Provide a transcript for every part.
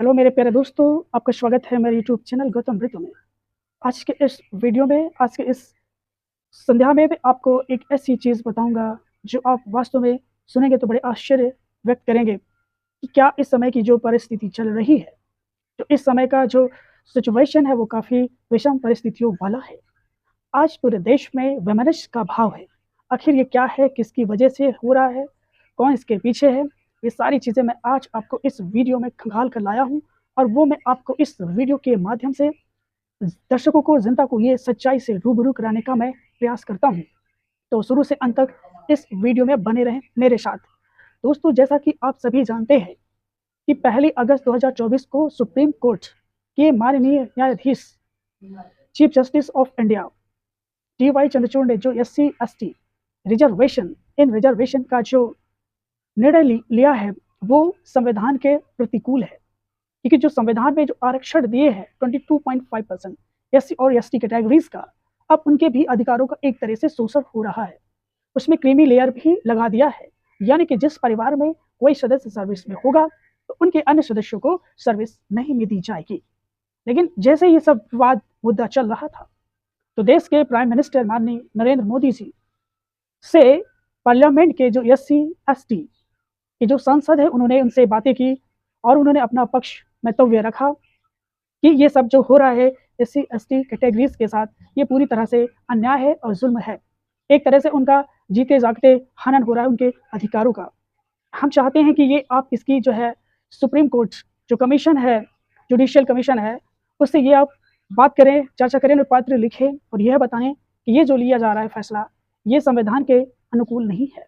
Hello मेरे प्यारे दोस्तों, आपका स्वागत है मेरे यूट्यूब चैनल गौतम ऋतु में। आज के इस वीडियो में, आज के इस संध्या में मैं आपको एक ऐसी चीज़ बताऊंगा जो आप वास्तव में सुनेंगे तो बड़े आश्चर्य व्यक्त करेंगे कि क्या इस समय की जो परिस्थिति चल रही है, जो इस समय का जो सिचुएशन है वो काफ़ी विषम परिस्थितियों वाला है। आज पूरे देश में वैमनस्य का भाव है। आखिर ये क्या है, किसकी वजह से हो रहा है, कौन इसके पीछे है, ये सारी चीज़ें मैं आज आपको इस वीडियो में खंगाल कर लाया हूँ और वो मैं आपको इस वीडियो के माध्यम से दर्शकों को, जनता को ये सच्चाई से रूबरू कराने का मैं प्रयास करता हूँ। तो शुरू से अंत तक इस वीडियो में बने रहें मेरे साथ। दोस्तों, जैसा कि आप सभी जानते हैं कि 1 अगस्त 2024 को सुप्रीम कोर्ट के माननीय न्यायाधीश chief justice of India DY Chandrachud ने जो SC/ST रिजर्वेशन का जो निर्णय लिया है वो संविधान के प्रतिकूल है, क्योंकि जो संविधान में जो आरक्षण दिए हैं 22.5% SC और ST कैटेगरीज का, अब उनके भी अधिकारों का एक तरह से शोषण हो रहा है। उसमें क्रीमी लेयर भी लगा दिया है, यानी कि जिस परिवार में कोई सदस्य सर्विस में होगा तो उनके अन्य सदस्यों को सर्विस नहीं में दी जाएगी। लेकिन जैसे ये सब विवाद मुद्दा चल रहा था तो देश के प्राइम मिनिस्टर माननीय नरेंद्र मोदी जी से पार्लियामेंट के जो SC/ST कि जो सांसद है उन्होंने उनसे बातें की और उन्होंने अपना पक्ष मंतव्य रखा कि ये सब जो हो रहा है SC/ST कैटेगरीज के साथ, ये पूरी तरह से अन्याय है और जुल्म है। एक तरह से उनका जीते जागते हनन हो रहा है उनके अधिकारों का। हम चाहते हैं कि ये आप इसकी जो है सुप्रीम कोर्ट जो कमीशन है, जुडिशियल कमीशन है, उससे ये आप बात करें, चर्चा करें और पत्र लिखें और यह बताएं कि ये जो लिया जा रहा है फैसला, ये संविधान के अनुकूल नहीं है।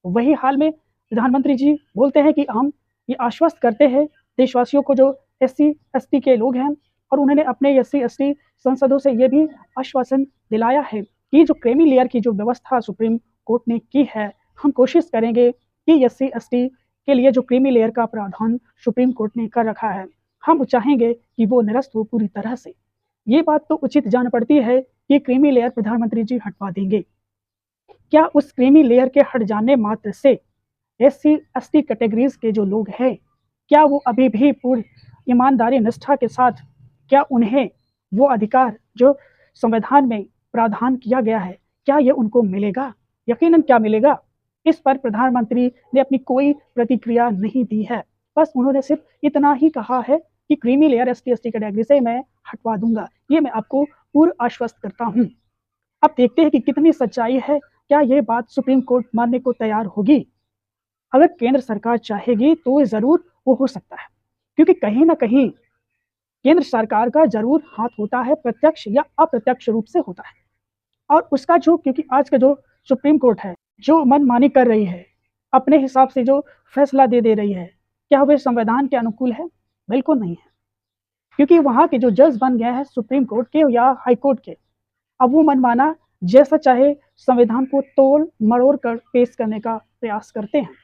वही हाल में प्रधानमंत्री जी बोलते हैं कि हम ये आश्वस्त करते हैं देशवासियों को जो SC/ST के लोग हैं, और उन्होंने अपने SC/ST सांसदों से ये भी आश्वासन दिलाया है कि जो क्रीमी लेयर की जो व्यवस्था सुप्रीम कोर्ट ने की है, हम कोशिश करेंगे कि SC/ST के लिए जो क्रीमी लेयर का प्रावधान सुप्रीम कोर्ट ने कर रखा है, हम चाहेंगे कि वो निरस्त हो पूरी तरह से। ये बात तो उचित जान पड़ती है कि क्रीमी लेयर प्रधानमंत्री जी हटवा देंगे। क्या उस क्रीमी लेयर के हट जाने मात्र से SC/ST कैटेगरीज के जो लोग हैं, क्या वो अभी भी पूर्ण ईमानदारी निष्ठा के साथ, क्या उन्हें वो अधिकार जो संविधान में प्रावधान किया गया है, क्या ये उनको मिलेगा? यकीनन क्या मिलेगा। इस पर प्रधानमंत्री ने अपनी कोई प्रतिक्रिया नहीं दी है। बस उन्होंने सिर्फ इतना ही कहा है कि क्रीमी लेयर ST/ST कैटेगरी से मैं हटवा दूंगा। ये मैं आपको पूर्ण आश्वस्त करता हूँ। अब देखते हैं कि कितनी सच्चाई है, क्या ये बात सुप्रीम कोर्ट मानने को तैयार होगी। अगर केंद्र सरकार चाहेगी तो ज़रूर वो हो सकता है, क्योंकि कहीं ना कहीं केंद्र सरकार का जरूर हाथ होता है, प्रत्यक्ष या अप्रत्यक्ष रूप से होता है। और उसका जो, क्योंकि आज का जो सुप्रीम कोर्ट है जो मनमानी कर रही है, अपने हिसाब से जो फैसला दे रही है, क्या वे संविधान के अनुकूल है? बिल्कुल नहीं है, क्योंकि वहाँ के जो जज बन गए हैं सुप्रीम कोर्ट के या हाई कोर्ट के, अब वो मनमाना जैसा चाहे संविधान को तोड़ मरोड़ कर पेश करने का प्रयास करते हैं।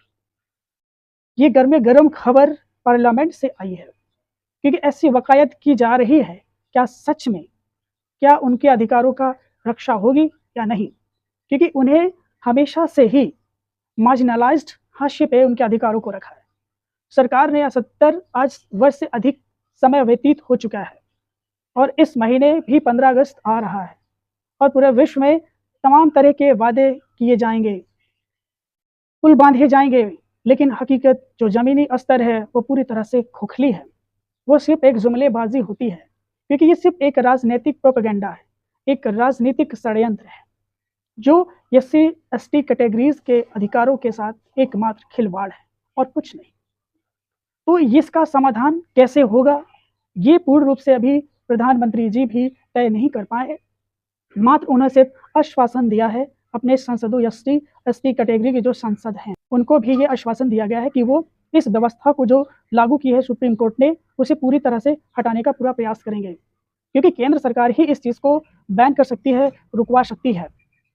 ये गर्म खबर पार्लियामेंट से आई है, क्योंकि ऐसी वकायत की जा रही है, क्या सच में क्या उनके अधिकारों का रक्षा होगी या नहीं, क्योंकि उन्हें हमेशा से ही मार्जिनलाइज्ड, हाशिए पे उनके अधिकारों को रखा है। सरकार ने 70 आज वर्ष से अधिक समय व्यतीत हो चुका है और इस महीने भी 15 अगस्त आ रहा है और पूरे विश्व में तमाम तरह के वादे किए जाएंगे, पुल बांधे जाएंगे, लेकिन हकीकत जो ज़मीनी स्तर है वो पूरी तरह से खोखली है। वो सिर्फ एक जुमलेबाजी होती है, क्योंकि ये सिर्फ एक राजनीतिक प्रोपेगेंडा है, एक राजनीतिक षड्यंत्र है जो SC/ST कैटेगरीज के अधिकारों के साथ एकमात्र खिलवाड़ है और कुछ नहीं। तो इसका समाधान कैसे होगा, ये पूर्ण रूप से अभी प्रधानमंत्री जी भी तय नहीं कर पाए। मात्र उन्होंने सिर्फ आश्वासन दिया है अपने सांसदों, SC/ST कैटेगरी के जो सांसद हैं उनको भी ये आश्वासन दिया गया है कि वो इस व्यवस्था को जो लागू की है सुप्रीम कोर्ट ने, उसे पूरी तरह से हटाने का पूरा प्रयास करेंगे, क्योंकि केंद्र सरकार ही इस चीज़ को बैन कर सकती है, रुकवा सकती है,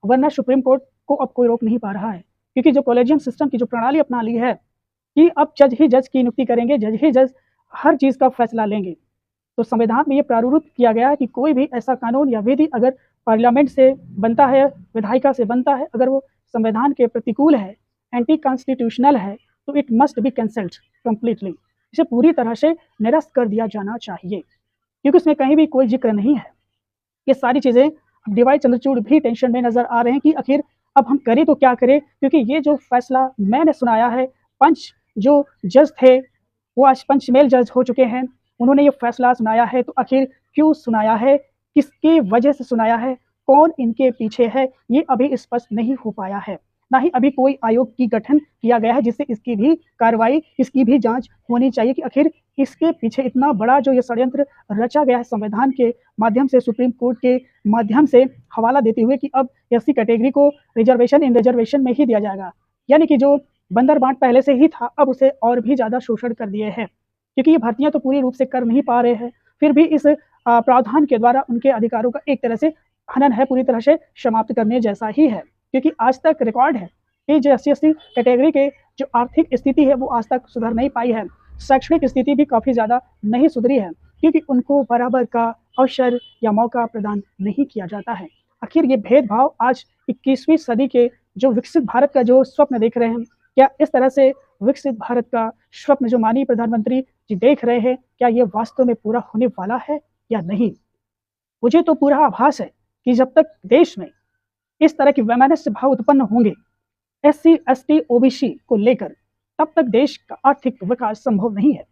वरना सुप्रीम कोर्ट को अब कोई रोक नहीं पा रहा है। क्योंकि जो कॉलेजियम सिस्टम की जो प्रणाली अपना ली है कि अब जज ही जज की नियुक्ति करेंगे, जज ही जज हर चीज़ का फैसला लेंगे, तो संविधान में ये प्रारूप किया गया है कि कोई भी ऐसा कानून या विधि अगर पार्लियामेंट से बनता है, विधायिका से बनता है, अगर वो संविधान के प्रतिकूल है, एंटी कॉन्स्टिट्यूशनल है, तो it must be cancelled completely. इसे पूरी तरह से निरस्त कर दिया जाना चाहिए, क्योंकि उसमें कहीं भी कोई जिक्र नहीं है। ये सारी चीज़ें अब डीवाई चंद्रचूड़ भी टेंशन में नज़र आ रहे हैं कि आखिर अब हम करें तो क्या करें, क्योंकि ये जो फैसला मैंने सुनाया है, पंच जो जज थे वो आज पंचमेल जज हो चुके हैं, उन्होंने ये फैसला सुनाया है, तो आखिर क्यों सुनाया है, किसकी वजह से सुनाया है, कौन इनके पीछे है, ये अभी स्पष्ट नहीं हो पाया है। ना ही अभी कोई आयोग की गठन किया गया है जिससे इसकी भी कार्रवाई, इसकी भी जांच होनी चाहिए कि आखिर इसके पीछे इतना बड़ा जो ये षड्यंत्र रचा गया है संविधान के माध्यम से, सुप्रीम कोर्ट के माध्यम से हवाला देते हुए कि अब एससी कैटेगरी को रिजर्वेशन इन रिजर्वेशन में ही दिया जाएगा, यानी कि जो बंदर बांट पहले से ही था अब उसे और भी ज़्यादा शोषण कर दिए हैं, क्योंकि ये भर्तियां तो पूरी रूप से कर नहीं पा रहे हैं, फिर भी इस प्रावधान के द्वारा उनके अधिकारों का एक तरह से हनन है, पूरी तरह से समाप्त करने जैसा ही है। क्योंकि आज तक रिकॉर्ड है कि जो SC/ST कैटेगरी के जो आर्थिक स्थिति है वो आज तक सुधर नहीं पाई है, शैक्षणिक स्थिति भी काफ़ी ज़्यादा नहीं सुधरी है, क्योंकि उनको बराबर का अवसर या मौका प्रदान नहीं किया जाता है। आखिर ये भेदभाव आज 21वीं सदी के जो विकसित भारत का जो स्वप्न देख रहे हैं, क्या इस तरह से विकसित भारत का स्वप्न जो माननीय प्रधानमंत्री जी देख रहे हैं, क्या ये वास्तव में पूरा होने वाला है या नहीं? मुझे तो पूरा आभास है कि जब तक देश में इस तरह के वैमनस्य भाव उत्पन्न होंगे SC/ST OBC को लेकर, तब तक देश का आर्थिक विकास संभव नहीं है,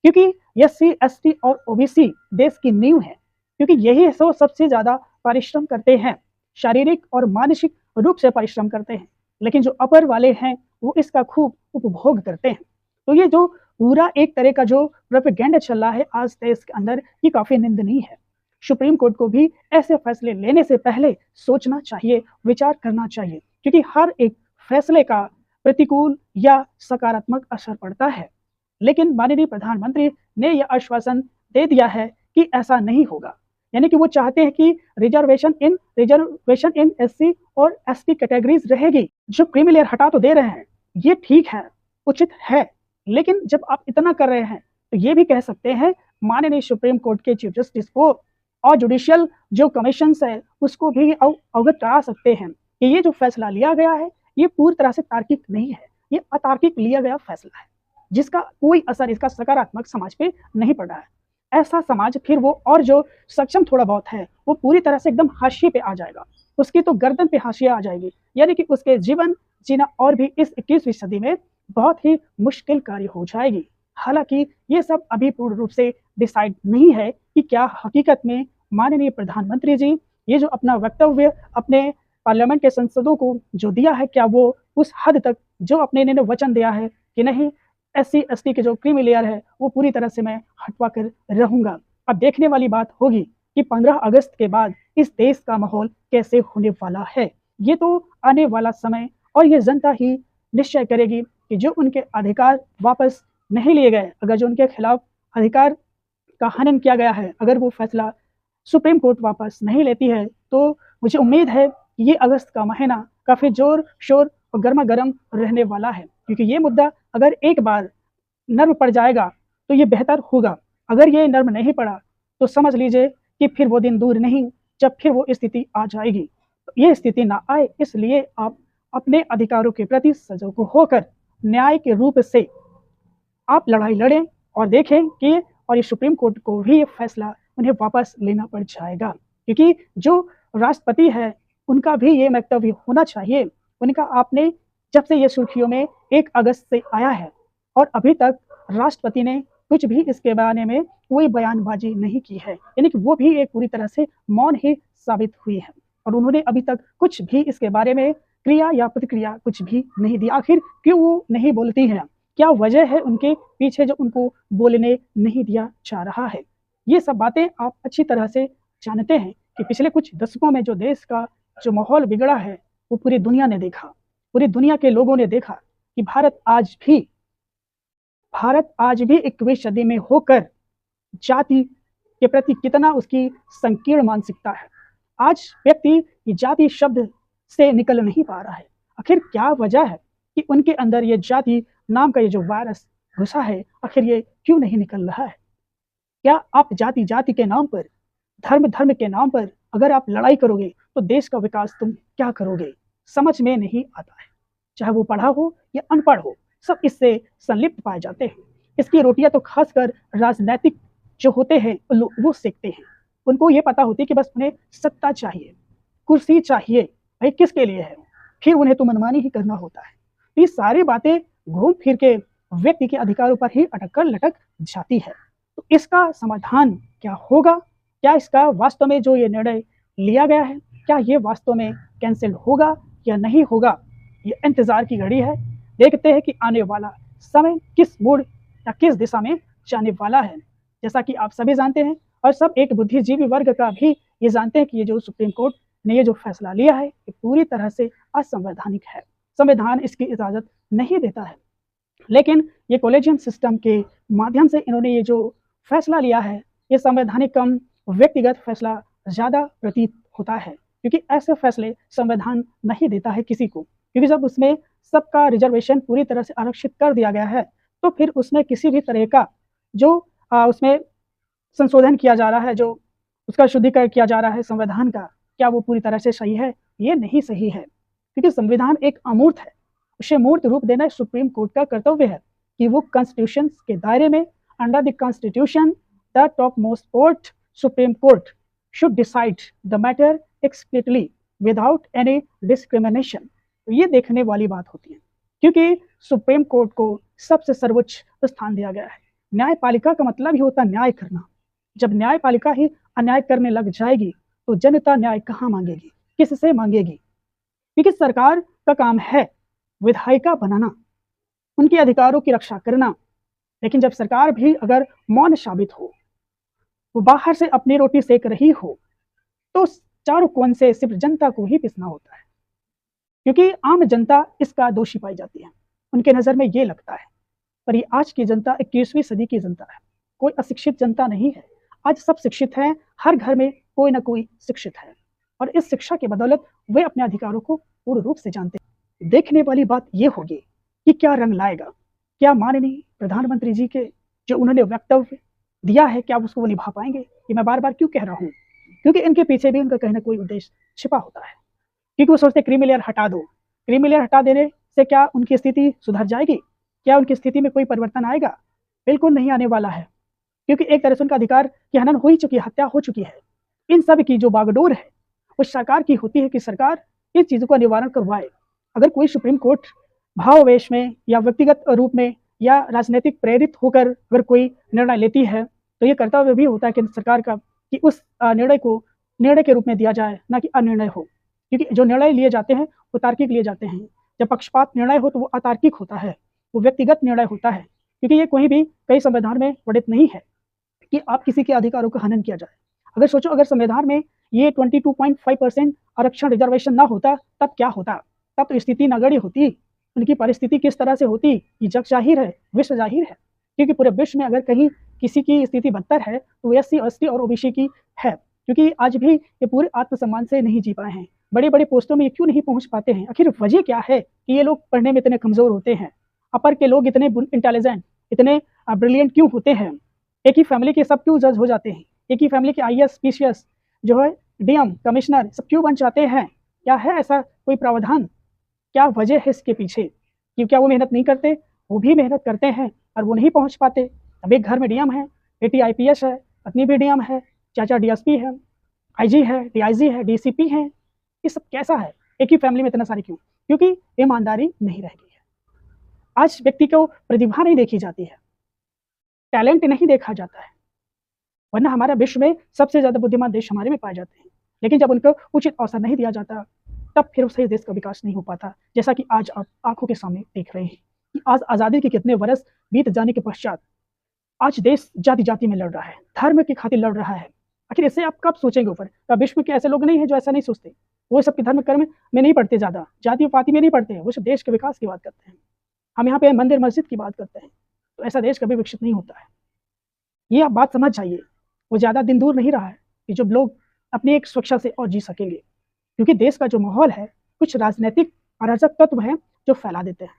क्योंकि SC/ST और OBC देश की नींव है, क्योंकि यही सबसे ज़्यादा परिश्रम करते हैं, शारीरिक और मानसिक रूप से परिश्रम करते हैं, लेकिन जो अपर वाले हैं वो इसका खूब उपभोग करते हैं। तो ये जो पूरा एक तरह का जो प्रोपेगेंडा चल रहा है आज देश के अंदर, ये काफ़ी निंदनीय है। सुप्रीम कोर्ट को भी ऐसे फैसले लेने से पहले सोचना चाहिए, विचार करना चाहिए, क्योंकि हर एक फैसले का प्रतिकूल या सकारात्मक असर पड़ता है। लेकिन माननीय प्रधानमंत्री ने यह आश्वासन दे दिया है कि ऐसा नहीं होगा, यानी कि वो चाहते हैं कि रिजर्वेशन इन SC और ST कैटेगरीज रहेगी। जो क्रीमी लेयर हटा तो दे रहे हैं, ये ठीक है, उचित है, लेकिन जब आप इतना कर रहे हैं तो ये भी कह सकते हैं माननीय सुप्रीम कोर्ट के चीफ जस्टिस को और जुडिशियल जो कमीशन है उसको भी अवगत करा सकते हैं कि ये जो फैसला लिया गया है ये पूरी तरह से तार्किक नहीं है, ये अतार्किक लिया गया फैसला है, जिसका कोई असर इसका सकारात्मक समाज पे नहीं पड़ रहा है। ऐसा समाज फिर वो और जो सक्षम थोड़ा बहुत है वो पूरी तरह से एकदम हाशिए पे आ जाएगा, उसकी तो गर्दन पे हाशिया आ जाएगी, यानी कि उसके जीवन जीना और भी इस 21वीं सदी में बहुत ही मुश्किल कार्य हो जाएगी। हालांकि ये सब अभी पूर्ण रूप से डिसाइड नहीं है कि क्या हकीकत में माननीय प्रधानमंत्री जी ये जो अपना वक्तव्य अपने पार्लियामेंट के संसदों को जो दिया है, क्या वो उस हद तक जो अपने इन्होंने वचन दिया है कि नहीं SC/ST के जो क्रीमी लेयर है वो पूरी तरह से मैं हटवा कर रहूंगा। अब देखने वाली बात होगी कि 15 अगस्त के बाद इस देश का माहौल कैसे होने वाला है। ये तो आने वाला समय और ये जनता ही निश्चय करेगी कि जो उनके अधिकार वापस नहीं लिए गए, अगर जो उनके खिलाफ अधिकार का हनन किया गया है, अगर वो फैसला सुप्रीम कोर्ट वापस नहीं लेती है, तो मुझे उम्मीद है कि ये अगस्त का महीना काफ़ी जोर शोर और गर्मा गर्म रहने वाला है, क्योंकि ये मुद्दा अगर एक बार नर्म पड़ जाएगा तो ये बेहतर होगा। अगर ये नर्म नहीं पड़ा तो समझ लीजिए कि फिर वो दिन दूर नहीं जब फिर वो स्थिति आ जाएगी। तो ये स्थिति ना आए इसलिए आप अपने अधिकारों के प्रति सजग होकर न्याय के रूप से आप लड़ाई लड़ें और देखें कि और ये सुप्रीम कोर्ट को भी ये फैसला उन्हें वापस लेना पड़ जाएगा, क्योंकि जो राष्ट्रपति है उनका भी ये वक्तव्य होना चाहिए। उनका आपने जब से ये सुर्खियों में 1 अगस्त से आया है और अभी तक राष्ट्रपति ने कुछ भी इसके बारे में कोई बयानबाजी नहीं की है, यानी कि वो भी एक पूरी तरह से मौन ही साबित हुई है और उन्होंने अभी तक कुछ भी इसके बारे में क्रिया या प्रतिक्रिया कुछ भी नहीं दी। आखिर क्यों वो नहीं बोलती हैं, क्या वजह है उनके पीछे जो उनको बोलने नहीं दिया जा रहा है? ये सब बातें आप अच्छी तरह से जानते हैं कि पिछले कुछ दशकों में जो देश का जो माहौल बिगड़ा है वो पूरी दुनिया ने देखा, पूरी दुनिया के लोगों ने देखा कि भारत आज भी 21वीं सदी में होकर जाति के प्रति कितना उसकी संकीर्ण मानसिकता है। आज व्यक्ति ये जाति शब्द से निकल नहीं पा रहा है। आखिर क्या वजह है कि उनके अंदर ये जाति नाम का ये जो वायरस घुसा है, आखिर ये क्यों नहीं निकल रहा है? क्या आप जाति के नाम पर, धर्म के नाम पर अगर आप लड़ाई करोगे तो देश का विकास तुम क्या करोगे? समझ में नहीं आता है। चाहे वो पढ़ा हो या अनपढ़ हो, सब इससे संलिप्त पाए जाते हैं। इसकी रोटियां तो खासकर राजनीतिक जो होते हैं वो सेकते हैं। उनको ये पता होती है कि बस उन्हें सत्ता चाहिए, कुर्सी चाहिए, भाई किसके लिए है, फिर उन्हें तो मनमानी ही करना होता है। ये सारी बातें घूम फिर के व्यक्ति के अधिकारों पर ही अटक कर लटक जाती है। तो इसका समाधान क्या होगा? क्या इसका वास्तव में जो ये निर्णय लिया गया है, क्या ये वास्तव में कैंसिल होगा या नहीं होगा? ये इंतजार की घड़ी है। देखते हैं कि आने वाला समय किस मोड़ या किस दिशा में जाने वाला है। जैसा कि आप सभी जानते हैं और सब एक बुद्धिजीवी वर्ग का भी ये जानते हैं कि ये जो सुप्रीम कोर्ट ने ये जो फैसला लिया है ये पूरी तरह से असंवैधानिक है। संविधान इसकी इजाज़त नहीं देता है, लेकिन ये कॉलेजियम सिस्टम के माध्यम से इन्होंने ये जो फैसला लिया है ये संवैधानिक कम व्यक्तिगत फैसला ज़्यादा प्रतीत होता है, क्योंकि ऐसे फैसले संविधान नहीं देता है किसी को। क्योंकि जब उसमें सबका रिजर्वेशन पूरी तरह से आरक्षित कर दिया गया है तो फिर उसमें किसी भी तरह का जो उसमें संशोधन किया जा रहा है, जो उसका शुद्धिकरण किया जा रहा है संविधान का, क्या वो पूरी तरह से सही है? ये नहीं सही है, क्योंकि संविधान एक अमूर्त है, उसे मूर्त रूप देना सुप्रीम कोर्ट का कर्तव्य है कि वो कॉन्स्टिट्यूशन के दायरे में under the constitution the top most court supreme court should decide the matter explicitly without any discrimination. तो ये देखने वाली बात होती है, क्योंकि सुप्रीम कोर्ट को सबसे सर्वोच्च स्थान दिया गया है। न्यायपालिका का मतलब ही होता है न्याय करना। जब न्यायपालिका ही अन्याय करने लग जाएगी तो जनता न्याय कहाँ मांगेगी, किससे मांगेगी? क्योंकि सरकार का काम है विधायिका बनाना, उनके अधिकारों की रक्षा करना, लेकिन जब सरकार भी अगर मौन साबित हो, वो बाहर से अपनी रोटी सेक रही हो, तो चारों कोण से सिर्फ जनता को ही पिसना होता है, क्योंकि आम जनता इसका दोषी पाई जाती है। उनके नज़र में ये लगता है, पर ये आज की जनता 21वीं सदी की जनता है, कोई अशिक्षित जनता नहीं है। आज सब शिक्षित हैं, हर घर में कोई ना कोई शिक्षित है, और इस शिक्षा के बदौलत वे अपने अधिकारों को पूर्ण रूप से जानते हैं। देखने वाली बात ये होगी कि क्या रंग लाएगा, क्या माननीय प्रधानमंत्री जी के जो उन्होंने वक्तव्य दिया है क्या उसको वो निभा पाएंगे? ये मैं बार बार क्यों कह रहा हूँ, क्योंकि इनके पीछे भी उनका कहीं ना कोई उद्देश्य छिपा होता है। क्योंकि वो सोचते क्रीमी लेयर हटा दो, क्रीमी लेयर हटा देने से क्या उनकी स्थिति सुधर जाएगी? क्या उनकी स्थिति में कोई परिवर्तन आएगा? बिल्कुल नहीं आने वाला है, क्योंकि एक तरह से उनका अधिकार की हनन हो ही चुकी है, हत्या हो चुकी है। इन सब की जो बागडोर है उस सरकार की होती है कि सरकार इन चीज़ों का निवारण करवाए। अगर कोई सुप्रीम कोर्ट भावावेश में या व्यक्तिगत रूप में या राजनीतिक प्रेरित होकर अगर कोई निर्णय लेती है तो ये कर्तव्य भी होता है कि सरकार का कि उस निर्णय को निर्णय के रूप में दिया जाए, ना कि अनिर्णय हो। क्योंकि जो निर्णय लिए जाते हैं वो तार्किक लिए जाते हैं। जब पक्षपात निर्णय हो तो वो अतार्किक होता है, वो व्यक्तिगत निर्णय होता है, क्योंकि ये कोई भी कई संविधान में वर्णित नहीं है कि आप किसी के अधिकारों का हनन किया जाए। अगर सोचो, अगर संविधान में ये 22.5% आरक्षण रिजर्वेशन ना होता तब क्या होता? तब तो स्थिति नगड़ी होती, उनकी परिस्थिति किस तरह से होती ये जग जाहिर है, विश्व जाहिर है। क्योंकि पूरे विश्व में अगर कहीं किसी की स्थिति बदतर है तो SC, ST और OBC की है, क्योंकि आज भी ये पूरे आत्मसम्मान से नहीं जी पाए हैं। बड़े बड़े पोस्टों में ये क्यों नहीं पहुंच पाते हैं? आखिर वजह क्या है कि ये लोग पढ़ने में इतने कमज़ोर होते हैं? अपर के लोग इतने इंटेलिजेंट, इतने ब्रिलियंट क्यों होते हैं? एक ही फैमिली के सब क्यों जज हो जाते हैं? एक ही फैमिली के IAS, PCS जो है DM, कमिश्नर सब क्यों बन जाते हैं? क्या है ऐसा कोई प्रावधान? क्या वजह है इसके पीछे? कि क्या वो मेहनत नहीं करते? वो भी मेहनत करते हैं और वो नहीं पहुंच पाते। अब एक घर में DM है, बेटी IPS है, पत्नी भी DM है, चाचा DSP है, IG है, DIG है, DCP है। ये सब कैसा है? एक ही फैमिली में इतना सारे क्यों? क्योंकि ईमानदारी नहीं रह गई है। आज व्यक्ति को प्रतिभा नहीं देखी जाती है, टैलेंट नहीं देखा जाता है, वरना हमारा विश्व में सबसे ज़्यादा बुद्धिमान देश हमारे में पाए जाते हैं। लेकिन जब उनको उचित अवसर नहीं दिया जाता तब फिर उस देश का विकास नहीं हो पाता। जैसा कि आज आप आंखों के सामने देख रहे हैं कि आज आज़ादी के कितने वर्ष बीत जाने के पश्चात आज देश जाति जाति में लड़ रहा है, धर्म की खातिर लड़ रहा है। आखिर इससे आप कब सोचेंगे ऊपर? क्या विश्व के ऐसे लोग नहीं हैं जो ऐसा नहीं सोचते? वो सबके धर्म कर्म में नहीं पढ़ते, ज़्यादा जाति पाति में नहीं पढ़ते हैं, वो सब देश के विकास की बात करते हैं। हम यहाँ पे मंदिर मस्जिद की बात करते हैं, तो ऐसा देश कभी विकसित नहीं होता है। ये आप बात समझ जाइए। वो ज़्यादा दिन दूर नहीं रहा है कि जब लोग अपनी एक सुरक्षा से और जी सकेंगे, क्योंकि देश का जो माहौल है कुछ राजनीतिक अराजक तत्व हैं जो फैला देते हैं।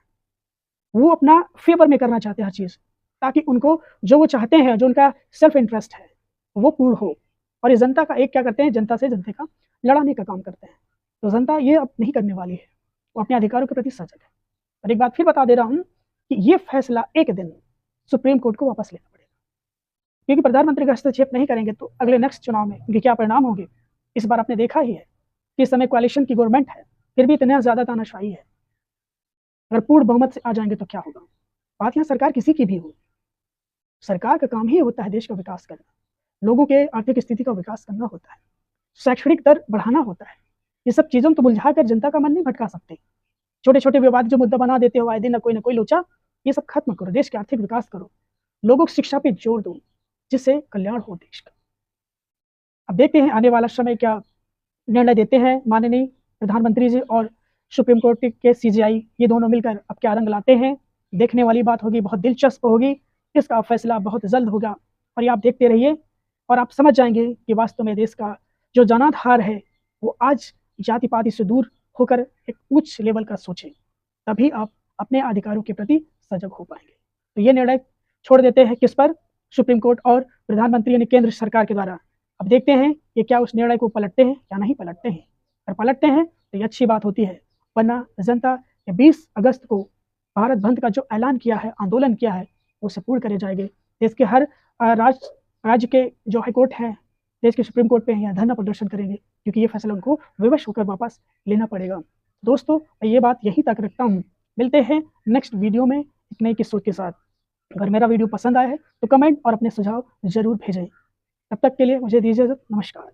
वो अपना फेवर में करना चाहते हैं हर चीज़, ताकि उनको जो वो चाहते हैं, जो उनका सेल्फ इंटरेस्ट है वो पूर्ण हो। और ये जनता का एक क्या करते हैं, जनता से जनता का लड़ाने का काम करते हैं। तो जनता ये अब नहीं करने वाली है, वो अपने अधिकारों के प्रति सजग है। और एक बात फिर बता दे रहा हूँ कि ये फैसला एक दिन सुप्रीम कोर्ट को वापस लेना पड़ेगा, क्योंकि प्रधानमंत्री का हस्तक्षेप नहीं करेंगे तो अगले नेक्स्ट चुनाव में उनके क्या परिणाम होंगे। इस बार आपने देखा ही है कि इस समय कोalition की गवर्नमेंट है, फिर भी इतना ज़्यादा तानाशाही है। अगर पूर्ण बहुमत से आ जाएंगे तो क्या होगा। बात यहाँ सरकार किसी की भी हो, सरकार का काम ही होता है देश का विकास करना, लोगों के आर्थिक स्थिति का विकास करना होता है, शैक्षणिक दर बढ़ाना होता है। ये सब चीज़ों तो बुझा कर जनता का मन नहीं भटका सकते। छोटे छोटे विवाद जो मुद्दा बना देते हो आए दिन ना कोई लोचा, ये सब खत्म करो, देश के आर्थिक विकास करो, लोगों की शिक्षा पे जोर दो, जिससे कल्याण हो देश का। अब देखते हैं आने वाला समय क्या निर्णय देते हैं माननीय प्रधानमंत्री जी और सुप्रीम कोर्ट के सीजेआई, ये दोनों मिलकर अब क्या रंग लाते हैं। देखने वाली बात होगी, बहुत दिलचस्प होगी, इसका फैसला बहुत जल्द होगा। और ये आप देखते रहिए और आप समझ जाएंगे कि वास्तव में देश का जो जनाधार है वो आज जाति पाति से दूर होकर एक उच्च लेवल का सोचें, तभी आप अपने अधिकारों के प्रति सजग हो पाएंगे। तो ये निर्णय छोड़ देते हैं किस पर, सुप्रीम कोर्ट और प्रधानमंत्री यानी केंद्र सरकार के द्वारा। अब देखते हैं कि क्या उस निर्णय को पलटते हैं या नहीं पलटते हैं। अगर पलटते हैं तो ये अच्छी बात होती है, वरना जनता 20 अगस्त को भारत बंद का जो ऐलान किया है, आंदोलन किया है, उसे पूर्ण करे जाएंगे। देश के हर राज्य के जो हाईकोर्ट हैं, देश के सुप्रीम कोर्ट पे यहाँ धरना प्रदर्शन करेंगे, क्योंकि ये फैसला उनको विवश होकर वापस लेना पड़ेगा। दोस्तों ये बात यहीं तक रखता हूँ, मिलते हैं नेक्स्ट वीडियो में एक नई किस्सों के साथ। अगर मेरा वीडियो पसंद आया है तो कमेंट और अपने सुझाव जरूर भेजें। तब तक के लिए मुझे दीजिए इजाजत, नमस्कार।